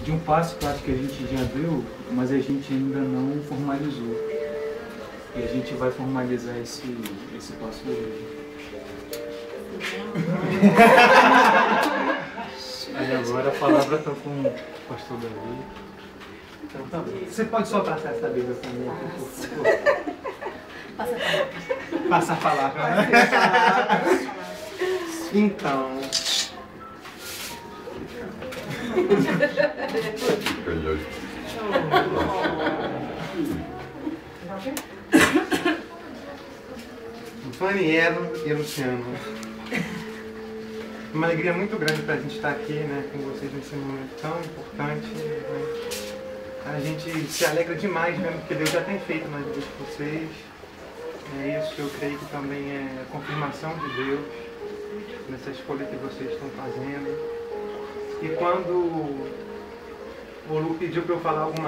de um passo que eu acho que a gente já deu, mas a gente ainda não formalizou. E a gente vai formalizar esse passo hoje. E agora a palavra está com o pastor Davi. Então tá bom. Você pode só passar essa Bíblia para mim aqui, por favor? Passa a palavra. Então. Fanny, Aaron e Luciano. Uma alegria muito grande para a gente estar aqui, né, com vocês nesse momento tão importante. Né? A gente se alegra demais vendo o que Deus já tem feito na vida de vocês. É isso, eu creio que também é a confirmação de Deus nessa escolha que vocês estão fazendo. E quando o Lu pediu para eu falar alguma